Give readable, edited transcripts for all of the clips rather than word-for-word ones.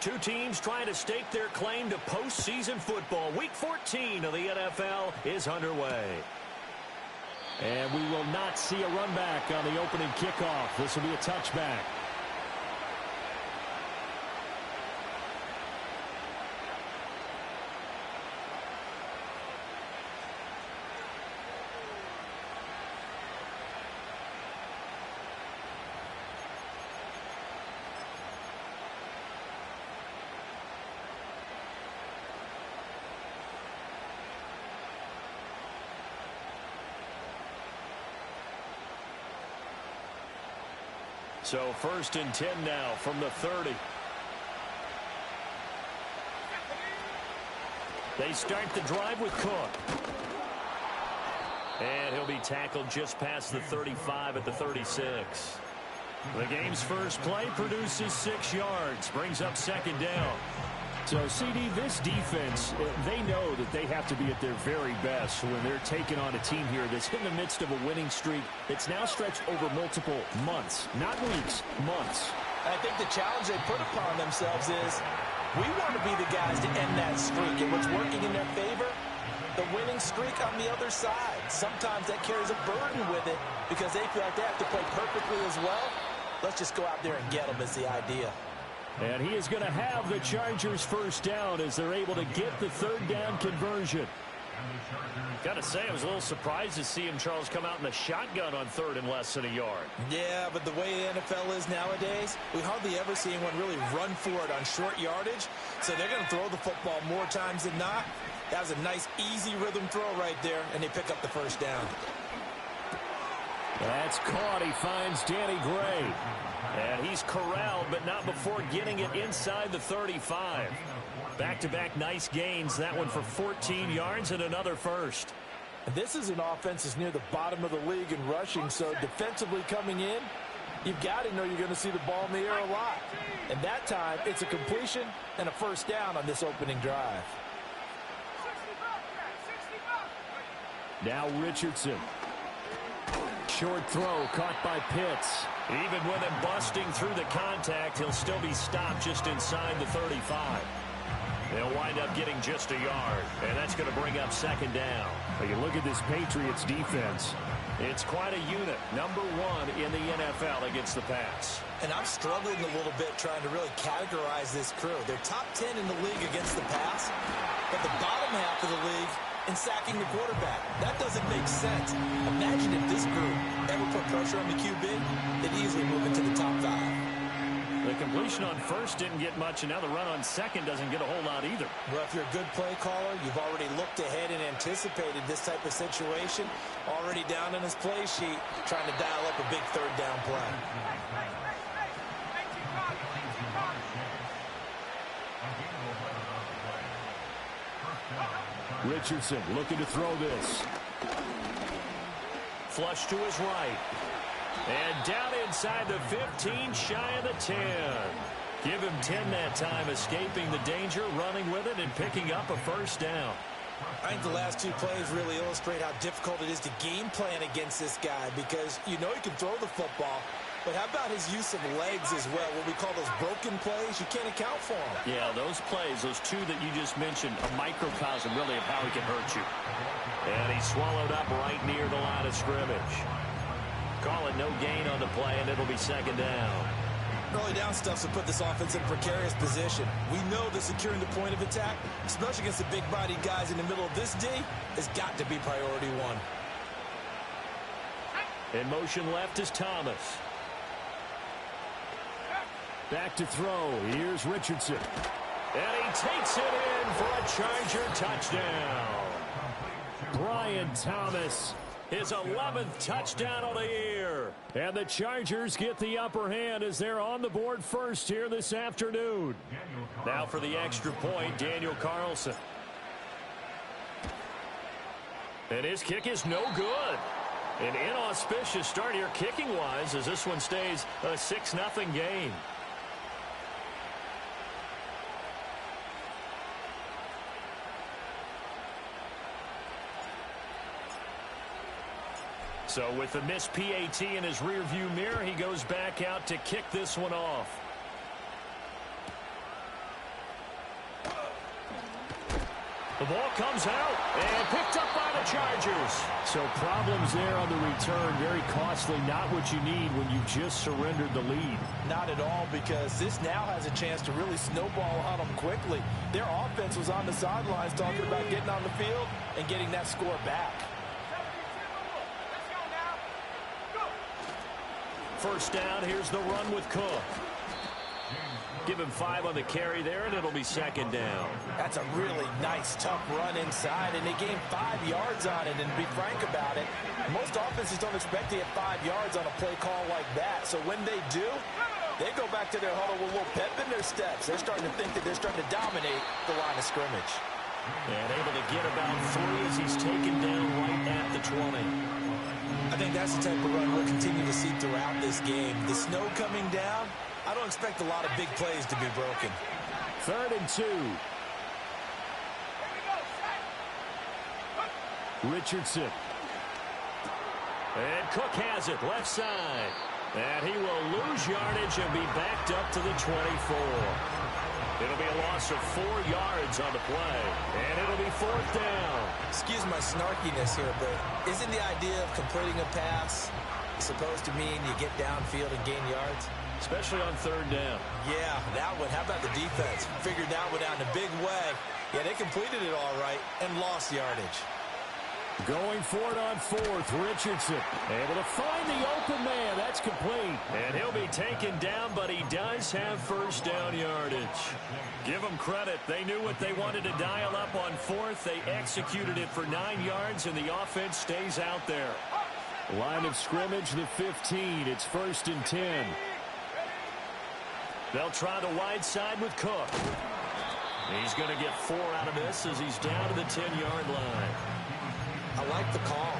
Two teams trying to stake their claim to postseason football. Week 14 of the NFL is underway. And we will not see a run back on the opening kickoff. This will be a touchback. So 1st and 10 now from the 30. They start the drive with Cook. And he'll be tackled just past the 35 at the 36. The game's first play produces 6 yards, brings up 2nd down. So, CD, this defense, they know that they have to be at their very best when they're taking on a team here that's in the midst of a winning streak that's now stretched over multiple months, not weeks, months. I think the challenge they put upon themselves is we want to be the guys to end that streak. And what's working in their favor? The winning streak on the other side. Sometimes that carries a burden with it because they feel like they have to play perfectly as well. Let's just go out there and get them is the idea. And he is going to have the Chargers first down as they're able to get the 3rd down conversion. Got to say, I was a little surprised to see him, Charles, come out in the shotgun on 3rd and less than a yard. Yeah, but the way the NFL is nowadays, we hardly ever see anyone really run for it on short yardage. So they're going to throw the football more times than not. That was a nice, easy rhythm throw right there, and they pick up the first down. That's caught. He finds Danny Gray. And he's corralled, but not before getting it inside the 35. Back-to-back nice gains. That one for 14 yards and another first. This is an offense that's near the bottom of the league in rushing, so defensively coming in, you've got to know you're going to see the ball in the air a lot. And that time, it's a completion and a first down on this opening drive. Now Richardson. Short throw caught by Pitts. Even with him busting through the contact, he'll still be stopped just inside the 35. They'll wind up getting just a yard, and that's going to bring up 2nd down. But you look at this Patriots defense. It's quite a unit. Number 1 in the NFL against the pass. And I'm struggling a little bit trying to really categorize this crew. They're top 10 in the league against the pass, but the bottom half of the league in sacking the quarterback. That doesn't make sense. Imagine if this group ever put pressure on the QB, they'd easily move into the top 5. The completion on 1st didn't get much, and now the run on 2nd doesn't get a whole lot either. Well, if you're a good play caller, you've already looked ahead and anticipated this type of situation. Already down in his play sheet, trying to dial up a big 3rd down play. Richardson looking to throw this. Flush to his right. And down inside the 15, shy of the 10. Give him 10 that time, escaping the danger, running with it, and picking up a first down. I think the last 2 plays really illustrate how difficult it is to game plan against this guy because you know he can throw the football, but how about his use of legs as well? What we call those broken plays, you can't account for them. Yeah, those plays, those 2 that you just mentioned, a microcosm really of how he can hurt you. And he's swallowed up right near the line of scrimmage. Call it no gain on the play, and it'll be 2nd down. Early down stuff will put this offense in a precarious position. We know that securing the point of attack, especially against the big-bodied guys in the middle of this D, has got to be priority 1. In motion left is Thomas. Back to throw. Here's Richardson. And he takes it in for a Charger touchdown. Brian Thomas, his 11th touchdown of the year. And the Chargers get the upper hand as they're on the board first here this afternoon. Now for the extra point, Daniel Carlson. And his kick is no good. An inauspicious start here kicking-wise as this one stays a 6-0 game. So with the missed PAT in his rearview mirror, he goes back out to kick this one off. ball comes out and picked up by the Chargers. So problems there on the return. Very costly. Not what you need when you just surrendered the lead. Not at all, because this now has a chance to really snowball on them quickly. Their offense was on the sidelines talking about getting on the field and getting that score back. First down, here's the run with Cook. Give him 5 on the carry there, and it'll be second down. That's a really nice, tough run inside, and they gained 5 yards on it. And to be frank about it, most offenses don't expect to get 5 yards on a play call like that. So when they do, they go back to their huddle with a little pep in their steps. They're starting to think that they're starting to dominate the line of scrimmage. And able to get about 3 as he's taken down right at the 20. I think that's the type of run we'll continue to see throughout this game. The snow coming down, I don't expect a lot of big plays to be broken. 3rd and 2. Richardson. And Cook has it, left side. And he will lose yardage and be backed up to the 24. It'll be a loss of 4 yards on the play. And it'll be 4th down. Excuse my snarkiness here, but isn't the idea of completing a pass supposed to mean you get downfield and gain yards? Especially on 3rd down. Yeah, that one. How about the defense? Figured that one out in a big way. Yeah, they completed it all right and lost yardage. Going for it on 4th, Richardson. Able to find the open man. That's complete. And he'll be taken down, but he does have 1st down yardage. Give them credit. They knew what they wanted to dial up on 4th. They executed it for 9 yards, and the offense stays out there. Line of scrimmage, the 15. It's 1st and 10. They'll try the wide side with Cook. He's going to get 4 out of this as he's down to the 10-yard line. I like the call.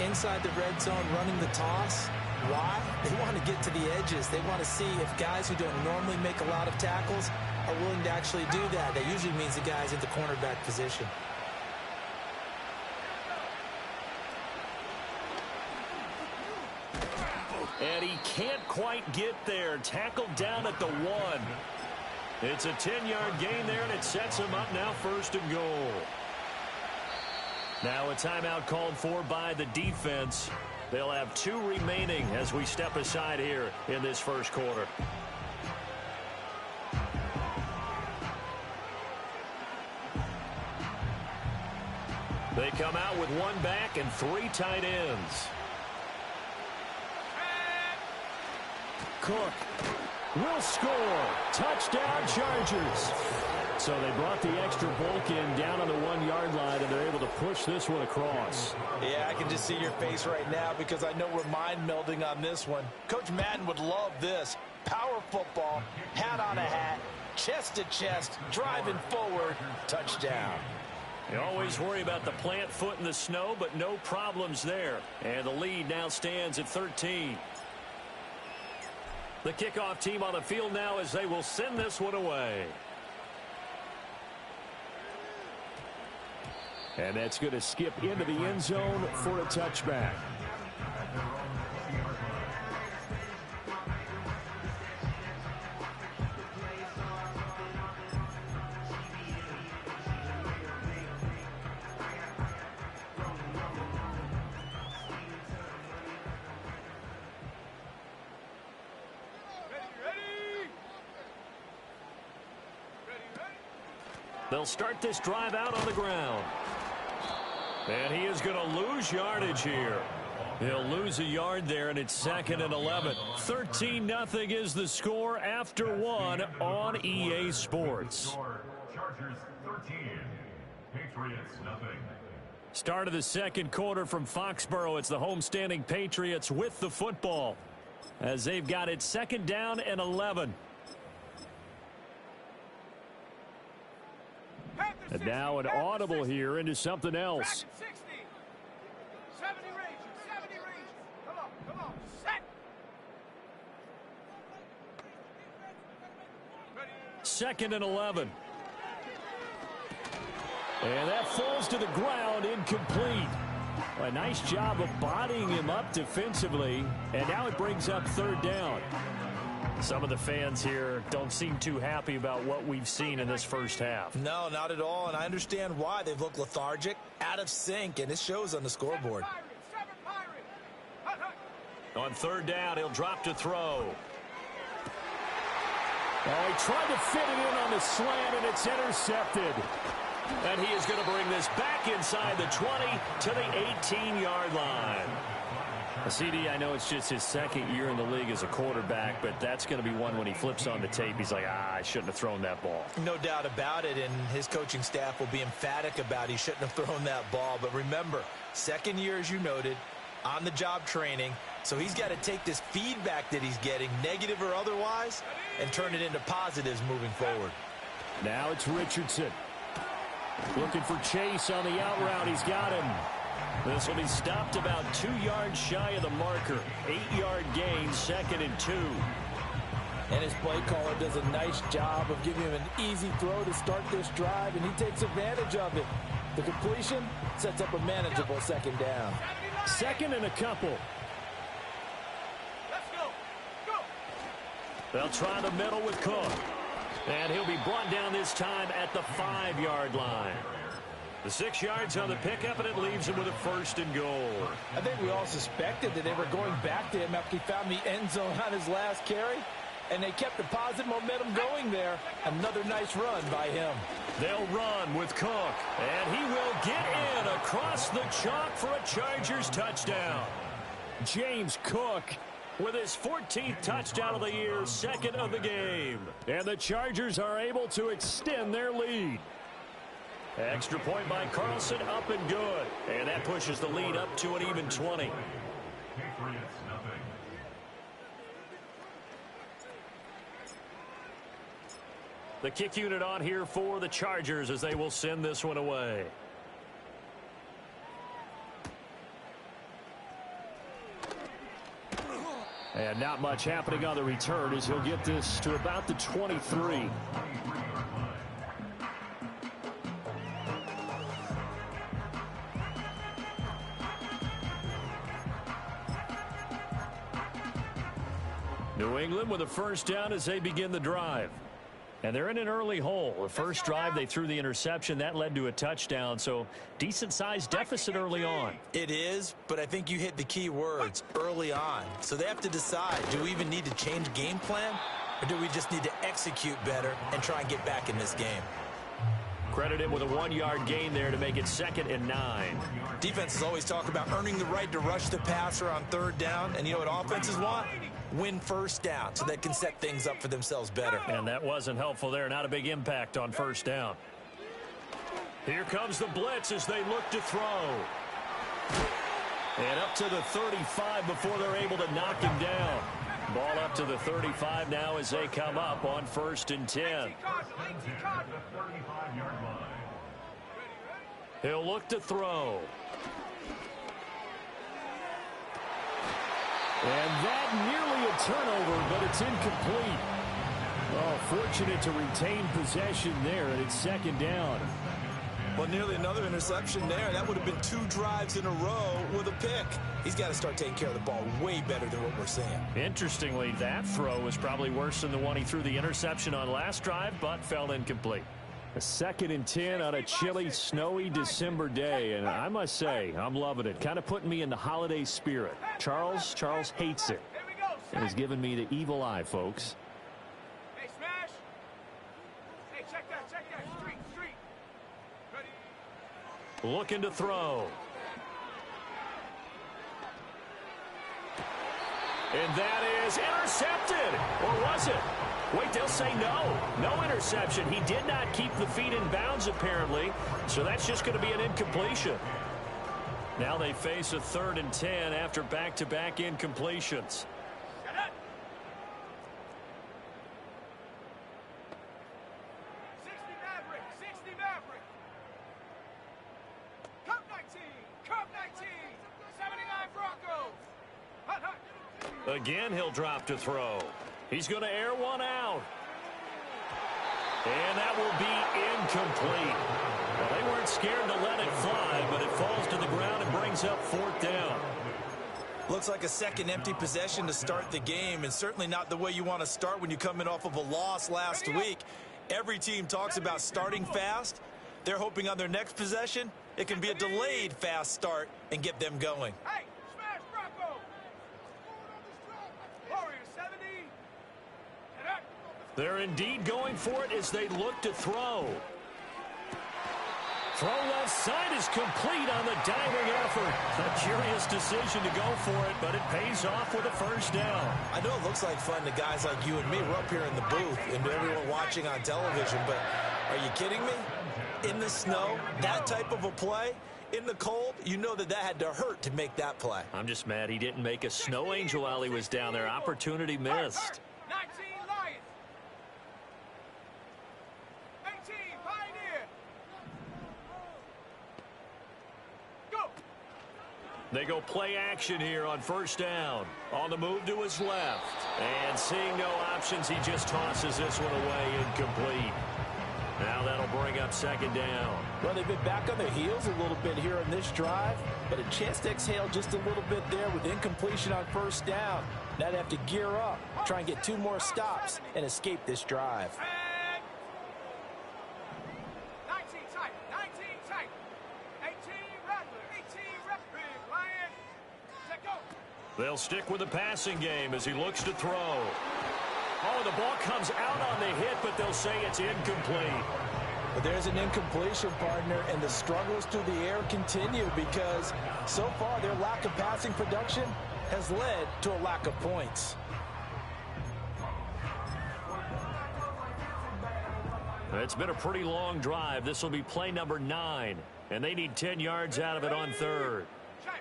Inside the red zone, running the toss. Why? They want to get to the edges. They want to see if guys who don't normally make a lot of tackles are willing to actually do that. That usually means the guy's at the cornerback position. And he can't quite get there. Tackled down at the 1. It's a 10-yard gain there, and it sets him up now 1st and goal. Now a timeout called for by the defense. They'll have 2 remaining as we step aside here in this 1st quarter. They come out with 1 back and 3 tight ends. Cook will score. Touchdown, Chargers. So they brought the extra bulk in down on the 1-yard line, and they're able to push this one across. Yeah, I can just see your face right now because I know we're mind melding on this one. Coach Madden would love this. Power football, hat on a hat, chest to chest, driving forward, touchdown. You always worry about the plant foot in the snow, but no problems there. And the lead now stands at 13. The kickoff team on the field now as they will send this one away. And that's going to skip into the end zone for a touchback. They'll start this drive out on the ground. And he is going to lose yardage here. He'll lose a yard there, and it's 2nd and 11. 13-0 is the score after 1 on EA Sports. Chargers 13, Patriots nothing. Start of the 2nd quarter from Foxborough. It's the homestanding Patriots with the football as they've got it 2nd down and 11. And now an audible here into something else. 70 range. Come on. Set. 2nd and 11. And that falls to the ground, incomplete. A nice job of bodying him up defensively. And now it brings up 3rd down. Some of the fans here don't seem too happy about what we've seen in this first half. No, not at all, and I understand why. They've looked lethargic, out of sync, and it shows on the scoreboard. On third down, he'll drop to throw. Oh, he tried to fit it in on the slant, and it's intercepted. And he is going to bring this back inside the 20 to the 18-yard line. CD, I know it's just his second year in the league as a quarterback, but that's going to be one when he flips on the tape. He's like, I shouldn't have thrown that ball. No doubt about it, and his coaching staff will be emphatic about he shouldn't have thrown that ball. But remember, second year, as you noted, on-the-job training, so he's got to take this feedback that he's getting, negative or otherwise, and turn it into positives moving forward. Now it's Richardson. Looking for Chase on the out route. He's got him. This will be stopped about 2 yards shy of the marker. 8-yard gain, 2nd and 2. And his play caller does a nice job of giving him an easy throw to start this drive, and he takes advantage of it. The completion sets up a manageable second down. Second and a couple. Let's go. Go. They'll try the middle with Cook. And he'll be brought down this time at the 5-yard line. The 6 yards on the pickup, and it leaves him with a 1st and goal. I think we all suspected that they were going back to him after he found the end zone on his last carry, and they kept the positive momentum going there. Another nice run by him. They'll run with Cook, and he will get in across the chalk for a Chargers touchdown. James Cook With his 14th touchdown of the year, 2nd of the game. And the Chargers are able to extend their lead. Extra point by Carlson, up and good. And that pushes the lead up to an even 20. Patriots, nothing. The kick unit on here for the Chargers as they will send this one away. And not much happening on the return as he'll get this to about the 23. New England with a first down as they begin the drive. And they're in an early hole. The first drive, they threw the interception. That led to a touchdown, so decent-sized deficit early on. It is, but I think you hit the key words, early on. So they have to decide, do we even need to change game plan, or do we just need to execute better and try and get back in this game? Credited with a 1-yard gain there to make it 2nd and 9. Defenses always talk about earning the right to rush the passer on third down, and you know what offenses want? Win first down so they can set things up for themselves better. And that wasn't helpful there. Not a big impact on first down. Here comes the blitz as they look to throw. And up to the 35 before they're able to knock him down. Ball up to the 35 now as they come up on 1st and 10. He'll look to throw. And that nearly a turnover, but it's incomplete. Oh, fortunate to retain possession there, and it's 2nd down. Well, nearly another interception there. That would have been 2 drives in a row with a pick. He's got to start taking care of the ball way better than what we're seeing. Interestingly, that throw was probably worse than the one he threw the interception on last drive, but fell incomplete. A 2nd and 10 on a chilly, snowy December day, and I must say, I'm loving it. Kind of putting me in the holiday spirit. Charles hates it. It has given me the evil eye, folks. Hey, smash. Hey, check that. Street. Ready? Looking to throw. And that is intercepted. Or was it? Wait, they'll say no. No interception. He did not keep the feet in bounds, apparently. So that's just going to be an incompletion. Now they face a 3rd and 10 after back-to-back incompletions. Shut up. 60 Maverick. Cup 19. 79 Broncos. Hut. Again, he'll drop to throw. He's going to air one out. And that will be incomplete. Well, they weren't scared to let it fly, but it falls to the ground and brings up 4th down. Looks like a second empty possession to start the game, and certainly not the way you want to start when you come in off of a loss last week. Every team talks about starting fast. They're hoping on their next possession, it can be a delayed fast start and get them going. Hey, smash Bronco. Warrior 70. They're indeed going for it as they look to throw. Throw left side is complete on the diving effort. A curious decision to go for it, but it pays off with a first down. I know it looks like fun to guys like you and me. We're up here in the booth and to everyone watching on television, but are you kidding me? In the snow, that type of a play, in the cold, you know that had to hurt to make that play. I'm just mad he didn't make a snow angel while he was down there. Opportunity missed. 19 Lions. 18 Pioneer. Go. They go play action here on first down. On the move to his left. And seeing no options, he just tosses this one away, incomplete. Now that'll bring up second down. Well, they've been back on their heels a little bit here in this drive, but a chance to exhale just a little bit there with incompletion on first down. Now they have to gear up, try and get 2 more stops, and escape this drive. 19 tight. 19 tight. 18 Rattler. 18 Big Lion. Let go. They'll stick with the passing game as he looks to throw. Oh, the ball comes out on the hit, but they'll say it's incomplete. But there's an incompletion, partner, and the struggles through the air continue because so far their lack of passing production has led to a lack of points. It's been a pretty long drive. This will be play number 9, and they need 10 yards out of it on third. Check.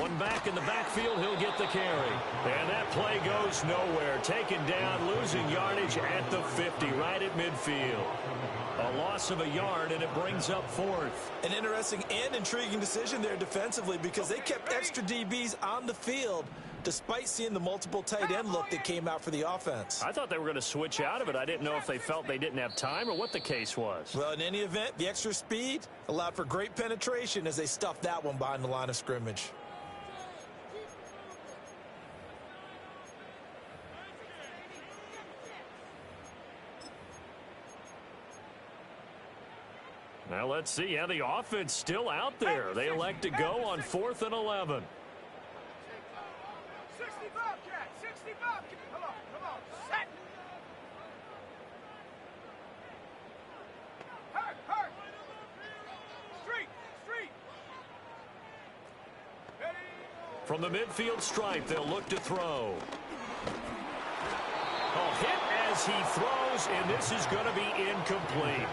One back in the backfield, he'll get the carry. And that play goes nowhere. Taken down, losing yardage at the 50, right at midfield. A loss of a yard, and it brings up fourth. An interesting and intriguing decision there defensively because they kept extra DBs on the field despite seeing the multiple tight end look that came out for the offense. I thought they were going to switch out of it. I didn't know if they felt they didn't have time or what the case was. Well, in any event, the extra speed allowed for great penetration as they stuffed that one behind the line of scrimmage. Now let's see how the offense still out there. They elect to go on 4th and 11. 60 Bobcat. 60 Bobcat. Come on. Set. Hurt. Street. Ready. From the midfield stripe, they'll look to throw. Oh, hit as he throws, and this is going to be incomplete.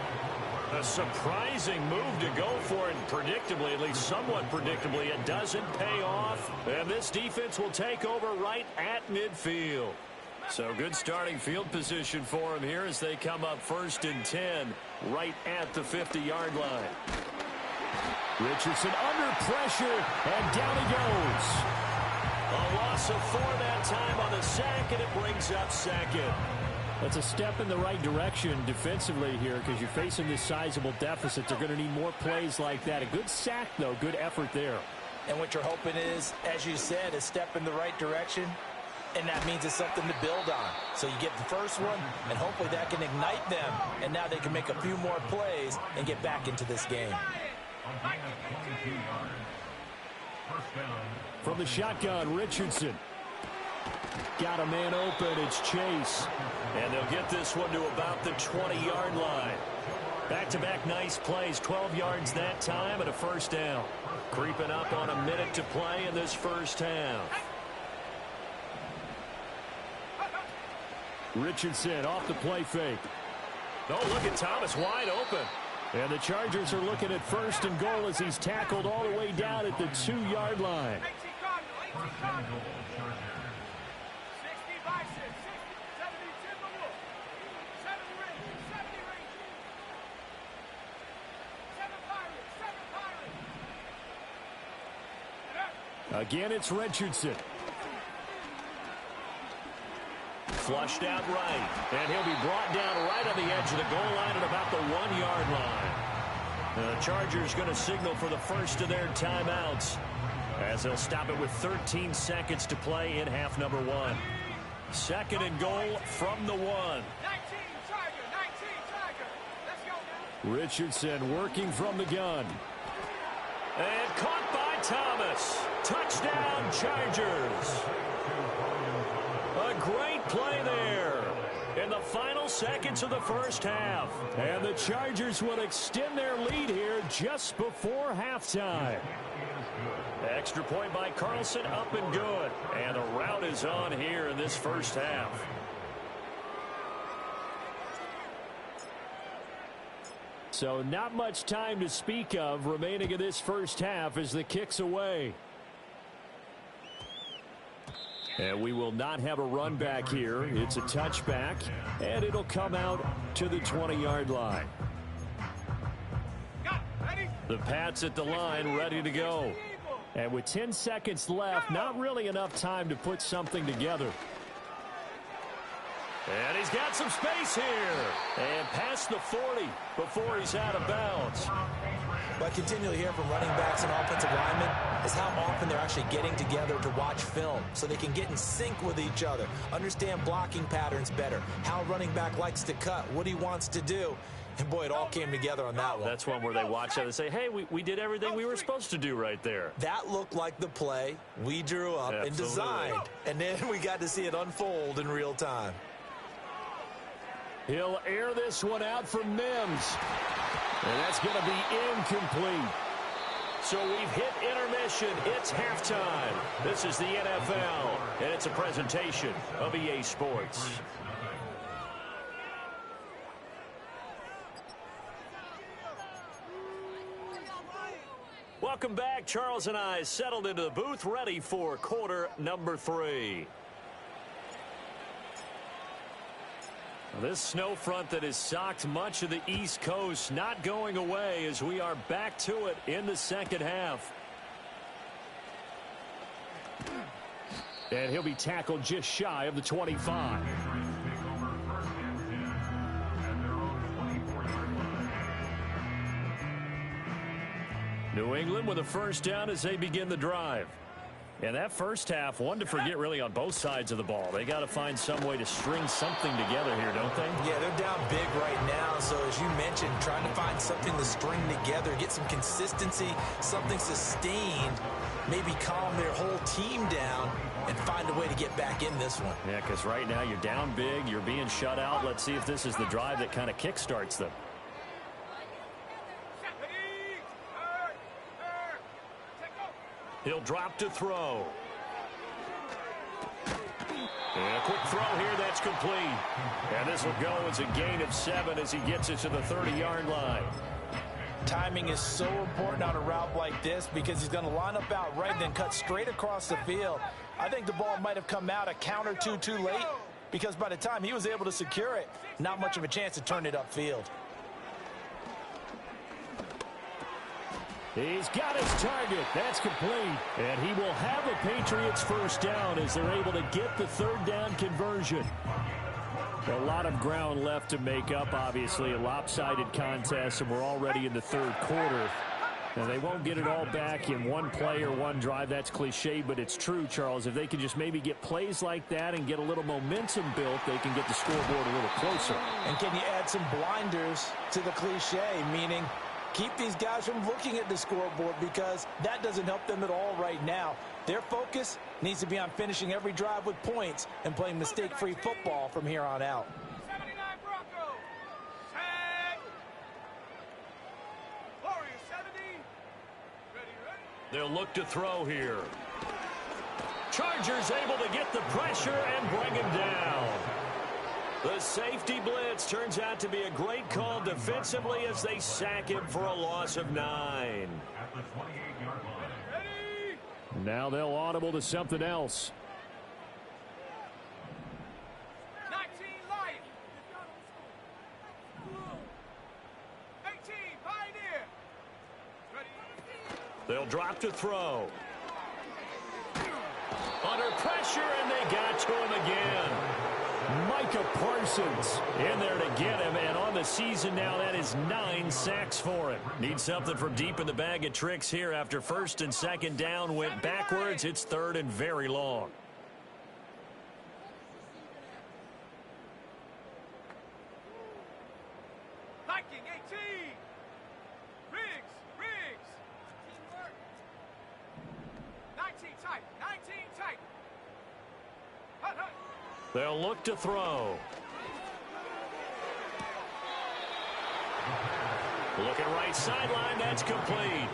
A surprising move to go for it, and predictably, at least somewhat predictably, it doesn't pay off. And this defense will take over right at midfield. So good starting field position for him here as they come up 1st and 10 right at the 50-yard line. Richardson under pressure, and down he goes. A loss of 4 that time on the sack, and it brings up second. That's a step in the right direction defensively here because you're facing this sizable deficit. They're going to need more plays like that. A good sack, though. Good effort there. And what you're hoping is, as you said, a step in the right direction, and that means it's something to build on. So you get the first one, and hopefully that can ignite them, and now they can make a few more plays and get back into this game. From the shotgun, Richardson. Got a man open. It's Chase. And they'll get this one to about the 20-yard line. Back-to-back nice plays. 12 yards that time and a first down. Creeping up on a minute to play in this first half. Richardson off the play fake. Oh, look at Thomas wide open. And the Chargers are looking at 1st and goal as he's tackled all the way down at the 2-yard line. 18 Cardinal. 60 Bison. 70 Timberwolf. 7 Rangers. 70 Rangers. 7 Pirates. Again, it's Richardson. Flushed out right. And he'll be brought down right on the edge of the goal line at about the 1-yard line. The Chargers going to signal for the first of their timeouts as they'll stop it with 13 seconds to play in half number 1. Second and goal from the 1. 19 Tiger, 19 Tiger. Let's go now. Richardson working from the gun. And caught by Thomas. Touchdown, Chargers. A great play there in the final seconds of the first half. And the Chargers will extend their lead here just before halftime. Extra point by Carlson, up and good. And the rout is on here in this first half. So not much time to speak of remaining in this first half as the kick's away. And we will not have a run back here. It's a touchback, and it'll come out to the 20-yard line. The Pats at the line, ready to go. And with 10 seconds left, not really enough time to put something together. And he's got some space here. And past the 40 before he's out of bounds. What I continually hear from running backs and offensive linemen is how often they're actually getting together to watch film so they can get in sync with each other, understand blocking patterns better, how a running back likes to cut, what he wants to do. And, boy, it all came together on that one. That's one where they watch out and say, hey, we did everything we were supposed to do right there. That looked like the play we drew up and designed. And then we got to see it unfold in real time. He'll air this one out for Mims. And that's going to be incomplete. So we've hit intermission. It's halftime. This is the NFL, and it's a presentation of EA Sports. Welcome back. Charles and I settled into the booth, ready for quarter number 3. This snow front that has socked much of the East Coast not going away as we are back to it in the second half. And he'll be tackled just shy of the 25. New England with a first down as they begin the drive. And that first half, one to forget really on both sides of the ball. They got to find some way to string something together here, don't they? Yeah, they're down big right now. So as you mentioned, trying to find something to string together, get some consistency, something sustained, maybe calm their whole team down and find a way to get back in this one. Yeah, because right now you're down big, you're being shut out. Let's see if this is the drive that kind of kickstarts them. He'll drop to throw. And a quick throw here, that's complete. And this will go as a gain of 7 as he gets it to the 30-yard line. Timing is so important on a route like this because he's going to line up out right and then cut straight across the field. I think the ball might have come out a count or two too late because by the time he was able to secure it, not much of a chance to turn it upfield. He's got his target. That's complete. And he will have a Patriots first down as they're able to get the third down conversion. A lot of ground left to make up, obviously. A lopsided contest, and we're already in the third quarter. And they won't get it all back in one play or one drive. That's cliche, but it's true, Charles. If they can just maybe get plays like that and get a little momentum built, they can get the scoreboard a little closer. And can you add some blinders to the cliche, meaning keep these guys from looking at the scoreboard because that doesn't help them at all right now. Their focus needs to be on finishing every drive with points and playing mistake-free football from here on out. 79 Broncos. Tag. Warriors 70. Ready. They'll look to throw here. Chargers able to get the pressure and bring him down. The safety blitz turns out to be a great call defensively as they sack him for a loss of 9. At the 28-yard line. Ready. Now they'll audible to something else. 19 Lion. 18 Pioneer. Ready. They'll drop to throw. Under pressure, and they got to him again. Micah Parsons in there to get him, and on the season now, that is 9 sacks for him. Needs something from deep in the bag of tricks here after first and second down went backwards. It's third and very long. Viking 18. Riggs. 19 tight. 19 tight. Hut. They'll look to throw. Looking right sideline, that's complete.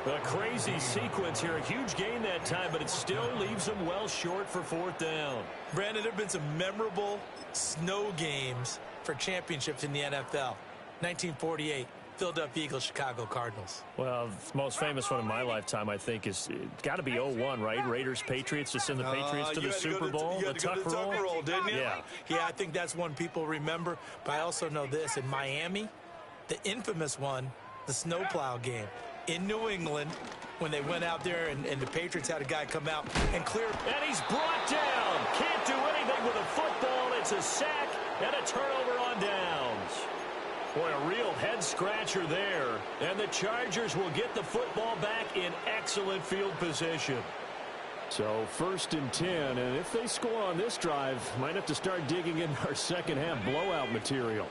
A crazy sequence here. A huge gain that time, but it still leaves them well short for fourth down. Brandon, there have been some memorable snow games for championships in the NFL. 1948, Philadelphia Eagles, Chicago Cardinals. Well, the most famous one in my lifetime, I think, is got to be 01, right? Raiders, Patriots, to send the Patriots to the Super Bowl. You had to go to the Tuck roll, didn't you? Yeah. Yeah, I think that's one people remember. But I also know this. In Miami, the infamous one, the snowplow game. In New England, when they went out there and the Patriots had a guy come out and clear. And he's brought down. Can't do anything with a football. It's a sack and a turnover on downs. Boy, a real head-scratcher there. And the Chargers will get the football back in excellent field position. So first and 10, and if they score on this drive, might have to start digging in our second-half blowout material.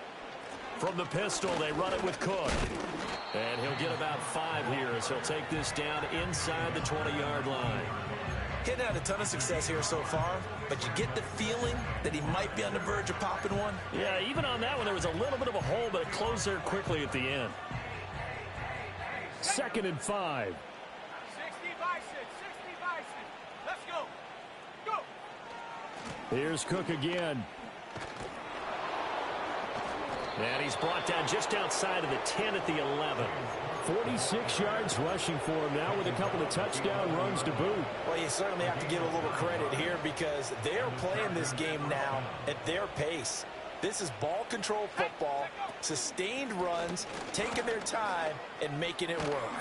From the pistol, they run it with Cook. And he'll get about 5 here as he'll take this down inside the 20-yard line. Getting had a ton of success here so far, but you get the feeling that he might be on the verge of popping one. Yeah, even on that one, there was a little bit of a hole, but it closed there quickly at the end. 2nd and 5. 60 Bison. Let's go. Go. Here's Cook again. And he's brought down just outside of the 10 at the 11. 46 yards rushing for him now with a couple of touchdown runs to boot. Well, you certainly have to give a little credit here because they're playing this game now at their pace. This is ball control football, sustained runs, taking their time, and making it work.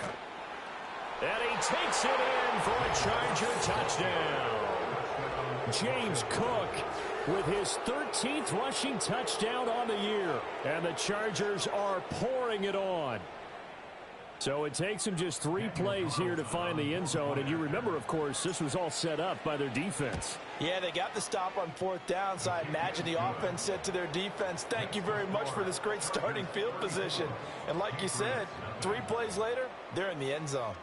And he takes it in for a Charger touchdown. James Cook with his 13th rushing touchdown on the year. And the Chargers are pouring it on. So it takes them just 3 plays here to find the end zone. And you remember, of course, this was all set up by their defense. Yeah, they got the stop on 4th down, so I imagine the offense said to their defense, thank you very much for this great starting field position. And like you said, 3 plays later, they're in the end zone.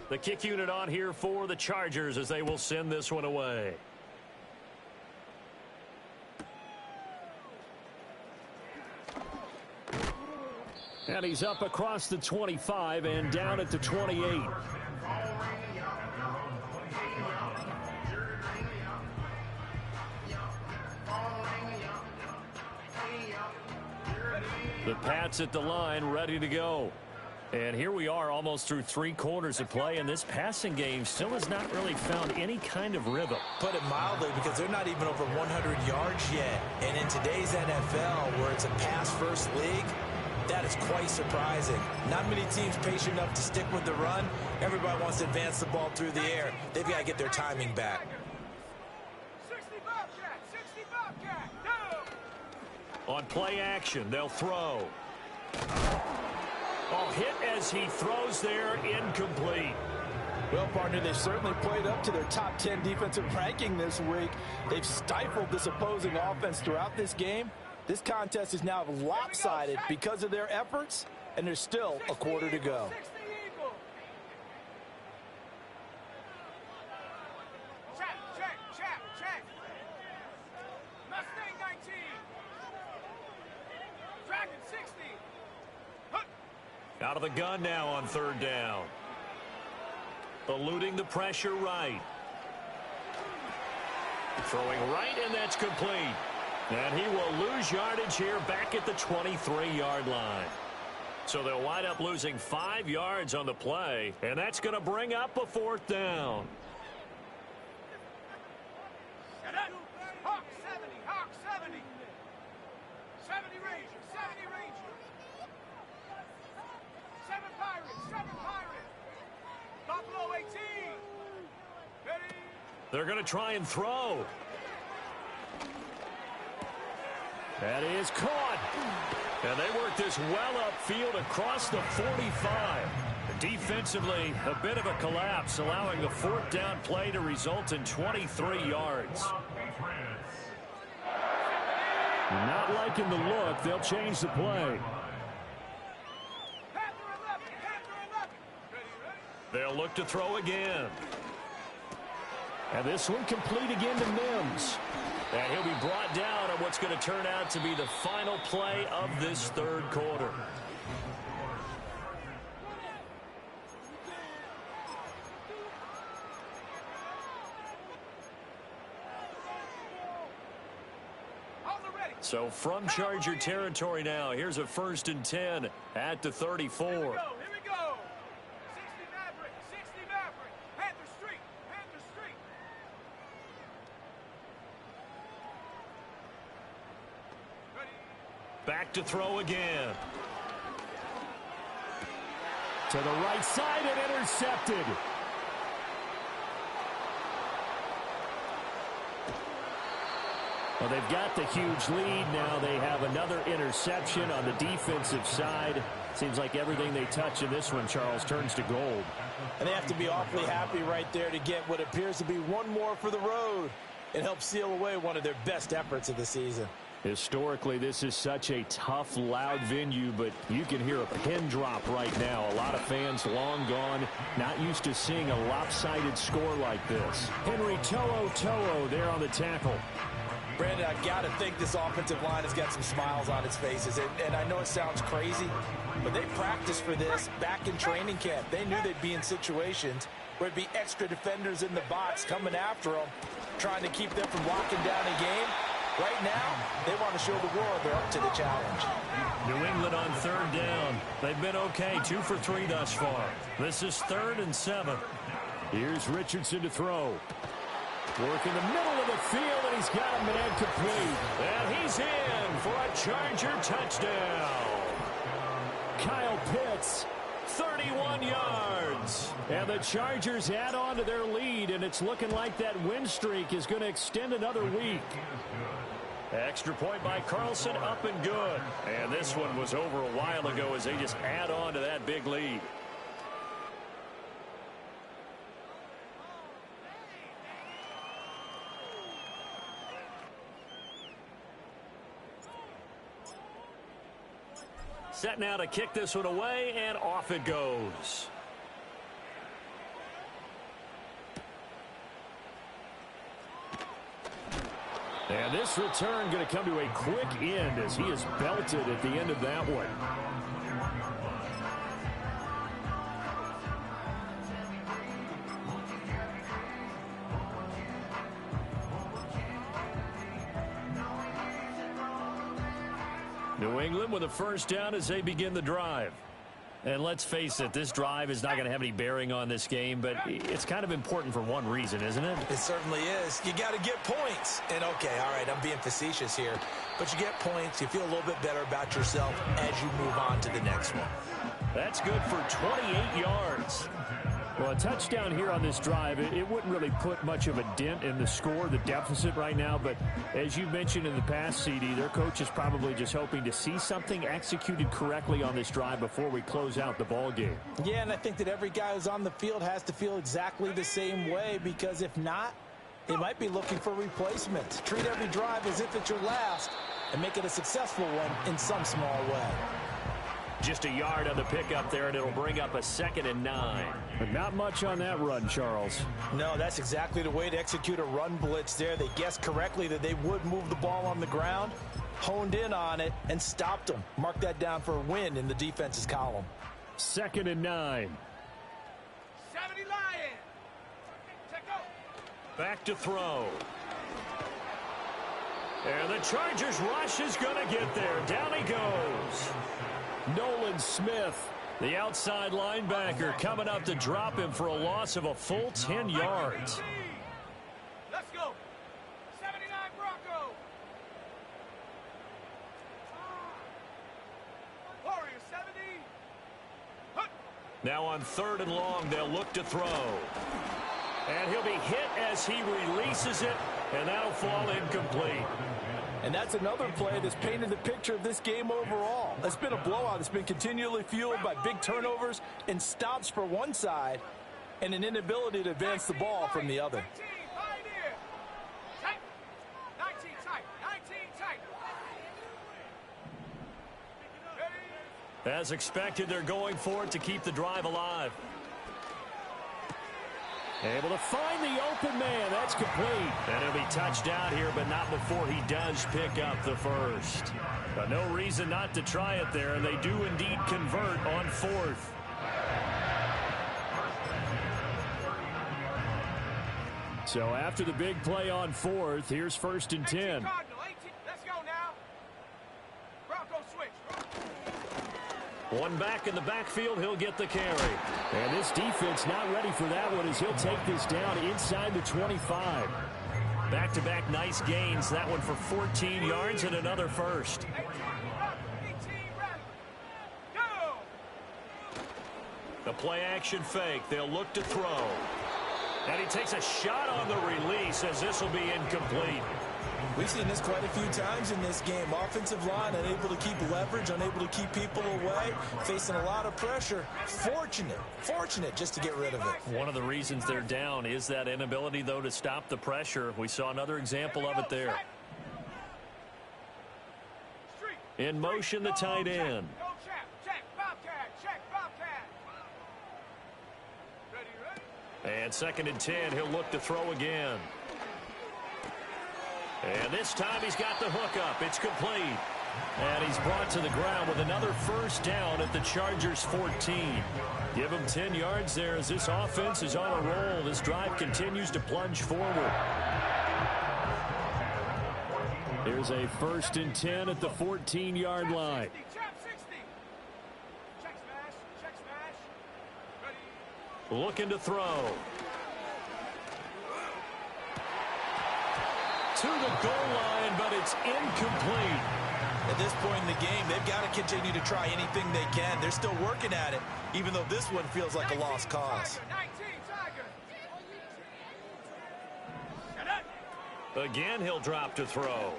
The kick unit on here for the Chargers as they will send this one away. And he's up across the 25 and down at the 28. The Pats at the line, ready to go. And here we are almost through 3 quarters of play, and this passing game still has not really found any kind of rhythm. Put it mildly, because they're not even over 100 yards yet. And in today's NFL, where it's a pass-first league, that is quite surprising. Not many teams patient enough to stick with the run. Everybody wants to advance the ball through the air. They've got to get their timing back. 60 Bobcat. No. On play action, they'll throw. Oh, hit as he throws there, incomplete. Well, partner, they've certainly played up to their top 10 defensive ranking this week. They've stifled this opposing offense throughout this game. This contest is now lopsided because of their efforts, and there's still a quarter to go. 60 Eagle. Check. Mustang 19. Dragon 60. Out of the gun now on 3rd down. Eluding the pressure right. Throwing right, and that's complete. And he will lose yardage here back at the 23-yard line. So they'll wind up losing 5 yards on the play, and that's going to bring up a 4th down. Hawk 70. 70 Ranger. 7 Pirates. Buffalo 18. They're going to try and throw. That is caught. And they work this well upfield across the 45. Defensively, a bit of a collapse, allowing the fourth down play to result in 23 yards. Not liking the look. They'll change the play. They'll look to throw again. And this one complete again to Mims. And he'll be brought down on what's going to turn out to be the final play of this third quarter. So from Charger territory now, here's a 1st and 10 at the 34. Here we go. 60 Maverick. 60 Maverick. Panther Street. Panther Street. Ready. Back to throw again. To the right side and intercepted. Well, they've got the huge lead. Now they have another interception on the defensive side. Seems like everything they touch in this one, Charles, turns to gold. And they have to be awfully happy right there to get what appears to be one more for the road. It helps seal away one of their best efforts of the season. Historically, this is such a tough, loud venue, but you can hear a pin drop right now. A lot of fans long gone, not used to seeing a lopsided score like this. Henry To'o there on the tackle. Brandon, I've got to think this offensive line has got some smiles on its faces. And I know it sounds crazy, but they practiced for this back in training camp. They knew they'd be in situations where there'd be extra defenders in the box coming after them, trying to keep them from locking down a game. Right now, they want to show the world they're up to the challenge. New England on 3rd down. They've been okay, 2 for 3 thus far. This is 3rd and 7. Here's Richardson to throw. Work in the middle of the field, and he's got a man complete. And he's in for a Charger touchdown. Kyle Pitts, 31 yards. And the Chargers add on to their lead, and it's looking like that win streak is going to extend another week. Extra point by Carlson, up and good. And this one was over a while ago as they just add on to that big lead. Set now to kick this one away, and off it goes. And this return going to come to a quick end as he is belted at the end of that one. New England with a 1st down as they begin the drive. And let's face it, this drive is not going to have any bearing on this game, but it's kind of important for one reason, isn't it? It certainly is. You got to get points. And, okay, all right, I'm being facetious here. But you get points, you feel a little bit better about yourself as you move on to the next one. That's good for 28 yards. Well, a touchdown here on this drive, it wouldn't really put much of a dent in the score, the deficit right now. But as you mentioned in the past, CD, their coach is probably just hoping to see something executed correctly on this drive before we close out the ball game. Yeah, and I think that every guy who's on the field has to feel exactly the same way, because if not, they might be looking for replacements. Treat every drive as if it's your last and make it a successful one in some small way. Just a yard on the pickup there, and it'll bring up a 2nd and 9. But not much on that run, Charles. No, that's exactly the way to execute a run blitz there. They guessed correctly that they would move the ball on the ground, honed in on it, and stopped them. Mark that down for a win in the defense's column. 2nd and 9. 70 Lions. Check out. Back to throw. And the Chargers rush is going to get there. Down he goes. Nolan Smith, the outside linebacker, coming up to drop him for a loss of a full 10 yards. Let's go. 79 Bronco. Warrior 70. Now on 3rd and long, they'll look to throw. And he'll be hit as he releases it, and that'll fall incomplete. And that's another play that's painted the picture of this game overall. It's been a blowout. It's been continually fueled by big turnovers and stops for one side and an inability to advance the ball from the other. 19 tight. As expected, they're going for it to keep the drive alive. Able to find the open man. That's complete. And he'll be touched out here, but not before he does pick up the first. But no reason not to try it there, and they do indeed convert on fourth. So after the big play on fourth, here's 1st and 10. Let's go now. Bronco switch. One back in the backfield, he'll get the carry. And this defense not ready for that one as he'll take this down inside the 25. Back-to-back nice gains. That one for 14 yards and another first. 18 go. The play-action fake. They'll look to throw. And he takes a shot on the release as this will be incomplete. We've seen this quite a few times in this game. Offensive line unable to keep leverage, unable to keep people away, facing a lot of pressure. Fortunate just to get rid of it. One of the reasons they're down is that inability, though, to stop the pressure. We saw another example of it there. In motion, the tight end. Check, Bobcat. Ready. And 2nd and 10, he'll look to throw again. And this time he's got the hook up. It's complete. And he's brought to the ground with another first down at the Chargers' 14. Give him 10 yards there as this offense is on a roll. This drive continues to plunge forward. Here's a 1st and 10 at the 14-yard line. Check smash. Ready. Looking to throw. To the goal line, but it's incomplete. At this point in the game, they've got to continue to try anything they can. They're still working at it, even though this one feels like a lost cause. 19 Again, he'll drop to throw.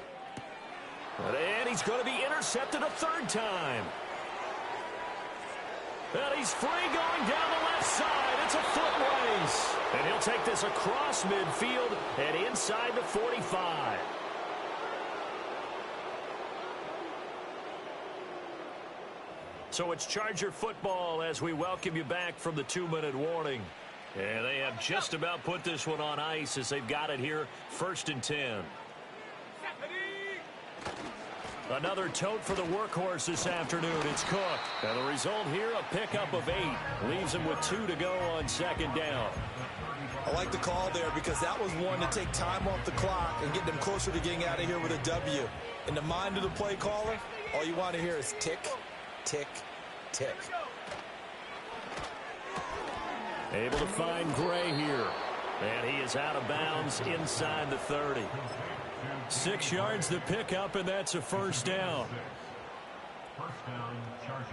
And he's going to be intercepted a 3rd time. And he's free going down the left side. It's a foot race. And he'll take this across midfield and inside the 45. So it's Charger football as we welcome you back from the 2-minute warning. And they have just about put this one on ice as they've got it here, 1st and 10. Another tote for the workhorse this afternoon. It's Cook. And the result here, a pickup of 8. Leaves him with 2 to go on 2nd down. I like the call there because that was one to take time off the clock and get them closer to getting out of here with a W. In the mind of the play caller, all you want to hear is tick, tick, tick. Able to find Gray here. And he is out of bounds inside the 30. 6 yards the pickup, and that's a 1st down. First down, Chargers.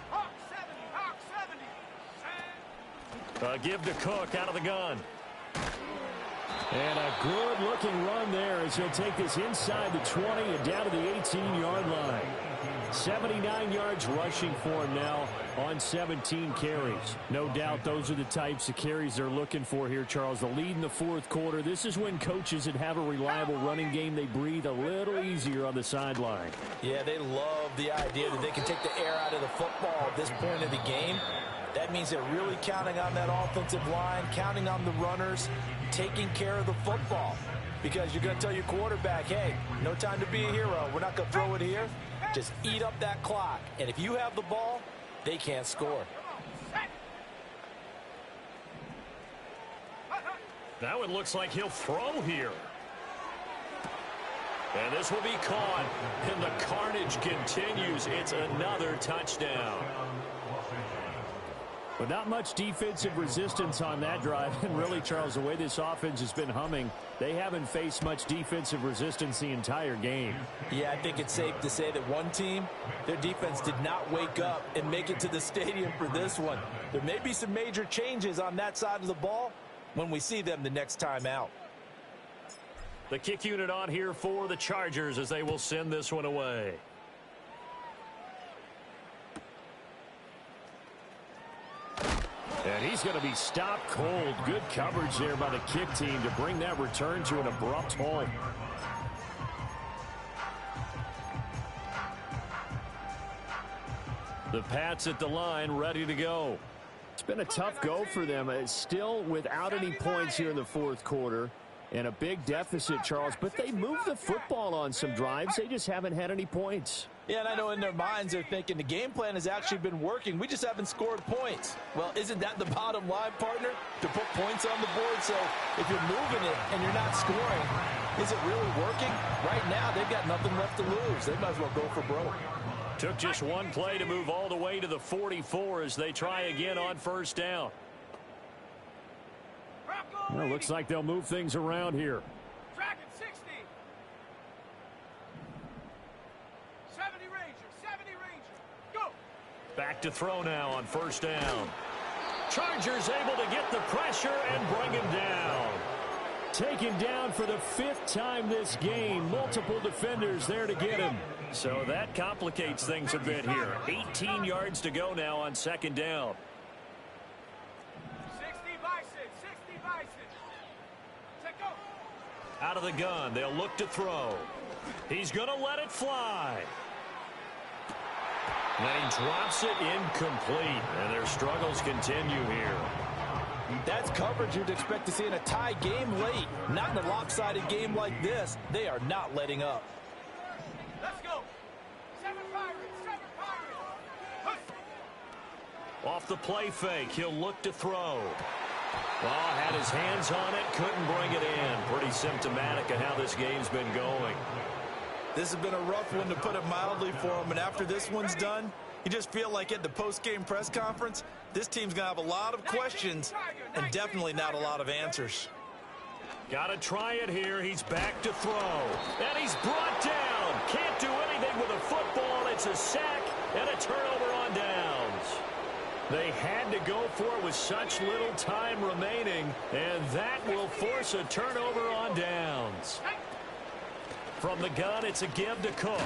Hawk 70. Give to Cook out of the gun. And a good-looking run there as he'll take this inside the 20 and down to the 18-yard line. 79 yards rushing for him now on 17 carries. No doubt those are the types of carries they're looking for here, Charles. The lead in the 4th quarter. This is when coaches that have a reliable running game, they breathe a little easier on the sideline. Yeah, they love the idea that they can take the air out of the football at this point of the game. That means they're really counting on that offensive line, counting on the runners, taking care of the football. Because you're going to tell your quarterback, hey, no time to be a hero. We're not going to throw it here. Just eat up that clock. And if you have the ball, they can't score. Now it looks like he'll throw here. And this will be caught. And the carnage continues. It's another touchdown. But not much defensive resistance on that drive. And really, Charles, the way this offense has been humming, they haven't faced much defensive resistance the entire game. Yeah, I think it's safe to say that one team, their defense did not wake up and make it to the stadium for this one. There may be some major changes on that side of the ball, when we see them the next time out. The kick unit on here for the Chargers as they will send this one away. And he's going to be stopped cold. Good coverage there by the kick team to bring that return to an abrupt halt. The Pats at the line, ready to go. It's been a tough go for them. It's still without any points here in the fourth quarter. And a big deficit, Charles. But they moved the football on some drives. They just haven't had any points. Yeah, and I know in their minds they're thinking the game plan has actually been working. We just haven't scored points. Well, isn't that the bottom line, partner? To put points on the board. So if you're moving it and you're not scoring, is it really working? Right now, they've got nothing left to lose. They might as well go for broke. Took just one play to move all the way to the 44 as they try again on first down. Well, looks like they'll move things around here. Dragon 60. 70 Ranger, 70 Ranger. Go. Back to throw now on first down. Chargers able to get the pressure and bring him down. Taken down for the 5th time this game. Multiple defenders there to get him. So that complicates things a bit here. 18 yards to go now on second down. 60 Bison, 60 Bison. Take go. Out of the gun, they'll look to throw. He's going to let it fly. And he drops it incomplete. And their struggles continue here. That's coverage you'd expect to see in a tie game late. Not in a lopsided game like this. They are not letting up. Let's go. 7 Pirates, 7 Pirates. Off the play fake, he'll look to throw. Well, had his hands on it, couldn't bring it in. Pretty symptomatic of how this game's been going. This has been a rough one, to put it mildly, for him. And after this one's done, you just feel like at the post-game press conference, this team's going to have a lot of questions and definitely not a lot of answers. Got to try it here. He's back to throw. And he's brought down. Can't do anything with a football. It's a sack and a turnover on downs. They had to go for it with such little time remaining, and that will force a turnover on downs. From the gun, it's a give to Cook.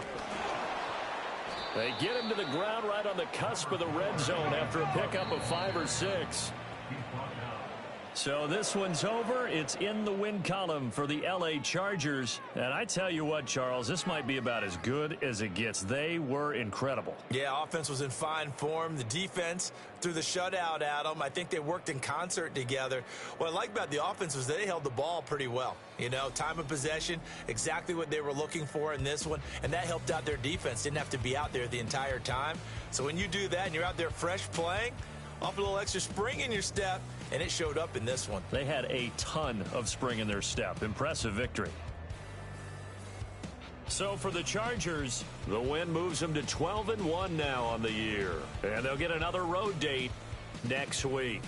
They get him to the ground right on the cusp of the red zone after a pickup of 5 or 6. So this one's over. It's in the win column for the L.A. Chargers. And I tell you what, Charles, this might be about as good as it gets. They were incredible. Yeah, offense was in fine form. The defense threw the shutout at them. I think they worked in concert together. What I like about the offense was they held the ball pretty well. You know, time of possession, exactly what they were looking for in this one. And that helped out their defense. Didn't have to be out there the entire time. So when you do that and you're out there fresh playing, off a little extra spring in your step, and it showed up in this one. They had a ton of spring in their step. Impressive victory. So for the Chargers, the win moves them to 12-1 now on the year. And they'll get another road date next week.